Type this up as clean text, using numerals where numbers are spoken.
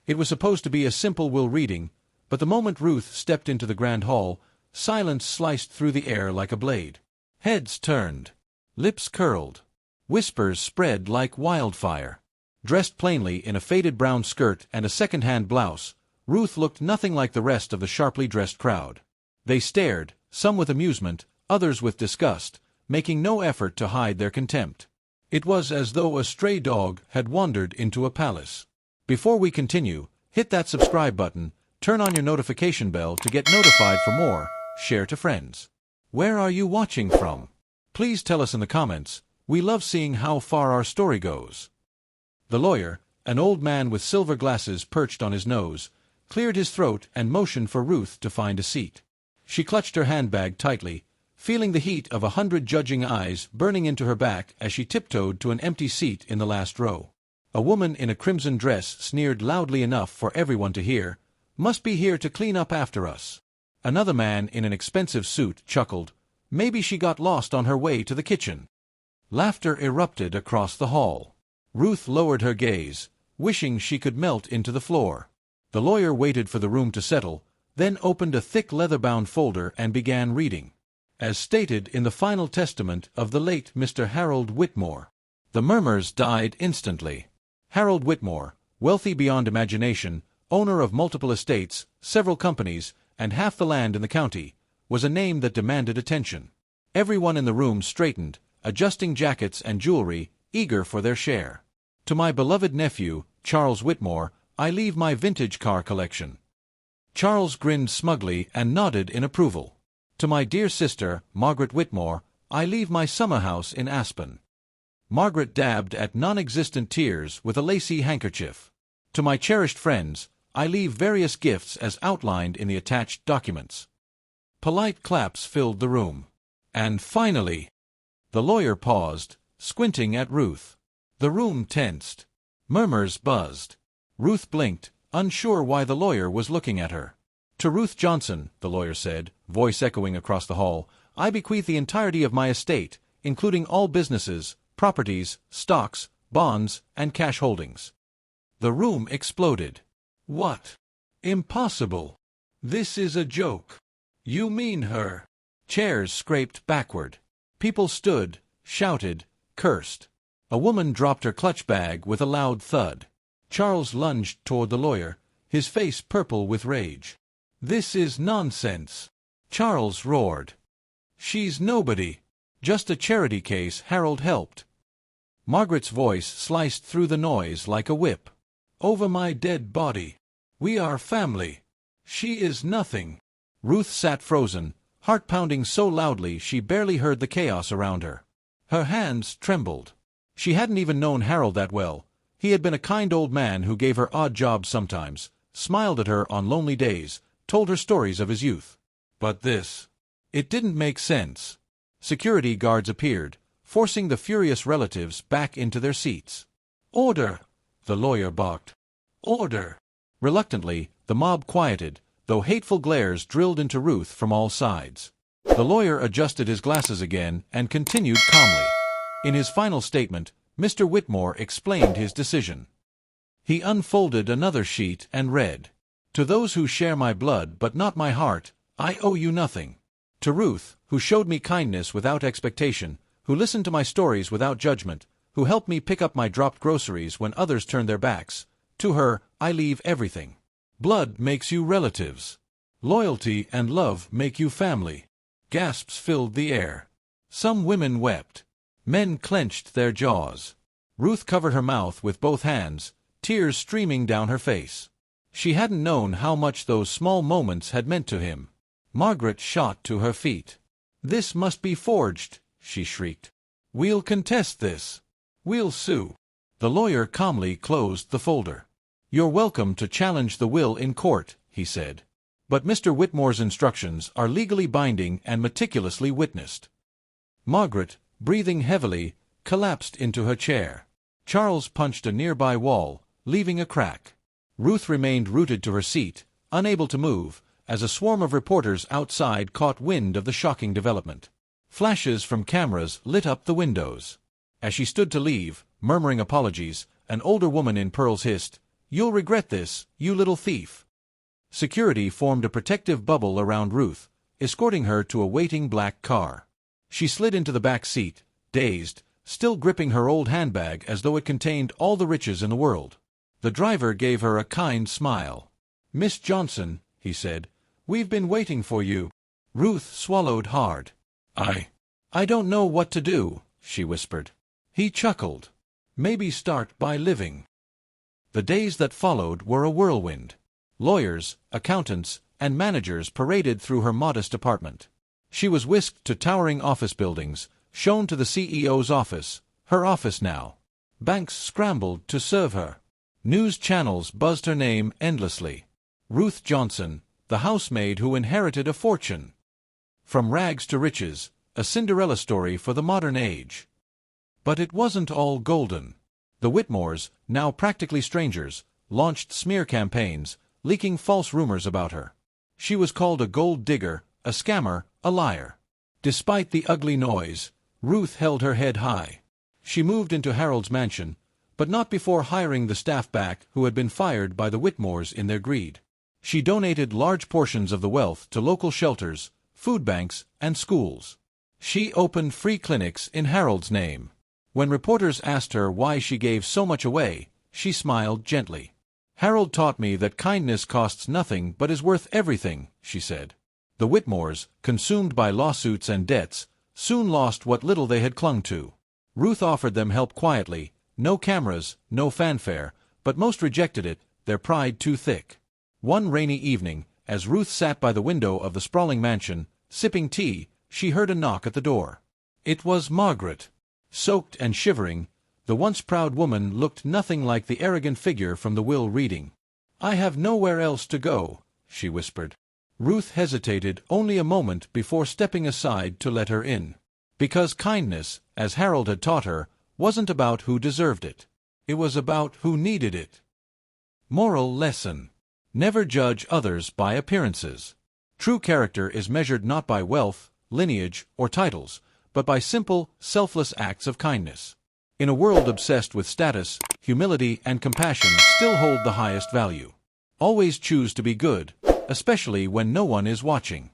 It was supposed to be a simple will reading, but the moment Ruth stepped into the grand hall, silence sliced through the air like a blade. Heads turned. Lips curled. Whispers spread like wildfire. Dressed plainly in a faded brown skirt and a second-hand blouse, Ruth looked nothing like the rest of the sharply dressed crowd. They stared, some with amusement, others with disgust, making no effort to hide their contempt. It was as though a stray dog had wandered into a palace. Before we continue, hit that subscribe button, turn on your notification bell to get notified for more, share to friends. Where are you watching from? Please tell us in the comments. We love seeing how far our story goes. The lawyer, an old man with silver glasses perched on his nose, cleared his throat and motioned for Ruth to find a seat. She clutched her handbag tightly, feeling the heat of 100 judging eyes burning into her back as she tiptoed to an empty seat in the last row. A woman in a crimson dress sneered loudly enough for everyone to hear, "Must be here to clean up after us." Another man in an expensive suit chuckled, "Maybe she got lost on her way to the kitchen." Laughter erupted across the hall. Ruth lowered her gaze, wishing she could melt into the floor. The lawyer waited for the room to settle, then opened a thick leather-bound folder and began reading. As stated in the final testament of the late Mr. Harold Whitmore. The murmurs died instantly. Harold Whitmore, wealthy beyond imagination, owner of multiple estates, several companies, and half the land in the county, was a name that demanded attention. Everyone in the room straightened, adjusting jackets and jewelry, eager for their share. To my beloved nephew, Charles Whitmore, I leave my vintage car collection. Charles grinned smugly and nodded in approval. To my dear sister, Margaret Whitmore, I leave my summer house in Aspen. Margaret dabbed at non-existent tears with a lacy handkerchief. To my cherished friends, I leave various gifts as outlined in the attached documents. Polite claps filled the room. And finally, the lawyer paused, squinting at Ruth. The room tensed. Murmurs buzzed. Ruth blinked, unsure why the lawyer was looking at her. To Ruth Johnson, the lawyer said, voice echoing across the hall, I bequeath the entirety of my estate, including all businesses, properties, stocks, bonds, and cash holdings. The room exploded. What? Impossible. This is a joke. You mean her? Chairs scraped backward. People stood, shouted, cursed. A woman dropped her clutch bag with a loud thud. Charles lunged toward the lawyer, his face purple with rage. This is nonsense. Charles roared. She's nobody. Just a charity case Harold helped. Margaret's voice sliced through the noise like a whip. Over my dead body. We are family. She is nothing. Ruth sat frozen, heart pounding so loudly she barely heard the chaos around her. Her hands trembled. She hadn't even known Harold that well. He had been a kind old man who gave her odd jobs sometimes, smiled at her on lonely days, told her stories of his youth. But this... it didn't make sense. Security guards appeared, forcing the furious relatives back into their seats. Order! The lawyer barked. Order! Reluctantly, the mob quieted, though hateful glares drilled into Ruth from all sides. The lawyer adjusted his glasses again and continued calmly. In his final statement, Mr. Whitmore explained his decision. He unfolded another sheet and read, To those who share my blood but not my heart, I owe you nothing. To Ruth, who showed me kindness without expectation, who listened to my stories without judgment, who helped me pick up my dropped groceries when others turned their backs, to her, I leave everything. Blood makes you relatives. Loyalty and love make you family. Gasps filled the air. Some women wept. Men clenched their jaws. Ruth covered her mouth with both hands, tears streaming down her face. She hadn't known how much those small moments had meant to him. Margaret shot to her feet. This must be forged, she shrieked. We'll contest this. We'll sue. The lawyer calmly closed the folder. You're welcome to challenge the will in court, he said. But Mr. Whitmore's instructions are legally binding and meticulously witnessed. Margaret, breathing heavily, collapsed into her chair. Charles punched a nearby wall, leaving a crack. Ruth remained rooted to her seat, unable to move, as a swarm of reporters outside caught wind of the shocking development. Flashes from cameras lit up the windows. As she stood to leave, murmuring apologies, an older woman in pearls hissed, You'll regret this, you little thief." Security formed a protective bubble around Ruth, escorting her to a waiting black car. She slid into the back seat, dazed, still gripping her old handbag as though it contained all the riches in the world. The driver gave her a kind smile. "Miss Johnson," he said, "we've been waiting for you." Ruth swallowed hard. I don't know what to do," she whispered. He chuckled. "Maybe start by living." The days that followed were a whirlwind. Lawyers, accountants, and managers paraded through her modest apartment. She was whisked to towering office buildings, shown to the CEO's office, her office now. Banks scrambled to serve her. News channels buzzed her name endlessly. Ruth Johnson, the housemaid who inherited a fortune. From rags to riches, a Cinderella story for the modern age. But it wasn't all golden. The Whitmores, now practically strangers, launched smear campaigns, leaking false rumors about her. She was called a gold digger, a scammer, a liar. Despite the ugly noise, Ruth held her head high. She moved into Harold's mansion, but not before hiring the staff back who had been fired by the Whitmores in their greed. She donated large portions of the wealth to local shelters, food banks, and schools. She opened free clinics in Harold's name. When reporters asked her why she gave so much away, she smiled gently. "Harold taught me that kindness costs nothing but is worth everything," she said. The Whitmores, consumed by lawsuits and debts, soon lost what little they had clung to. Ruth offered them help quietly, no cameras, no fanfare, but most rejected it, their pride too thick. One rainy evening, as Ruth sat by the window of the sprawling mansion, sipping tea, she heard a knock at the door. It was Margaret. Soaked and shivering, the once proud woman looked nothing like the arrogant figure from the will reading. "I have nowhere else to go," she whispered. Ruth hesitated only a moment before stepping aside to let her in. Because kindness, as Harold had taught her, wasn't about who deserved it. It was about who needed it. Moral lesson: never judge others by appearances. True character is measured not by wealth, lineage, or titles, but by simple, selfless acts of kindness. In a world obsessed with status, humility and compassion still hold the highest value. Always choose to be good, especially when no one is watching.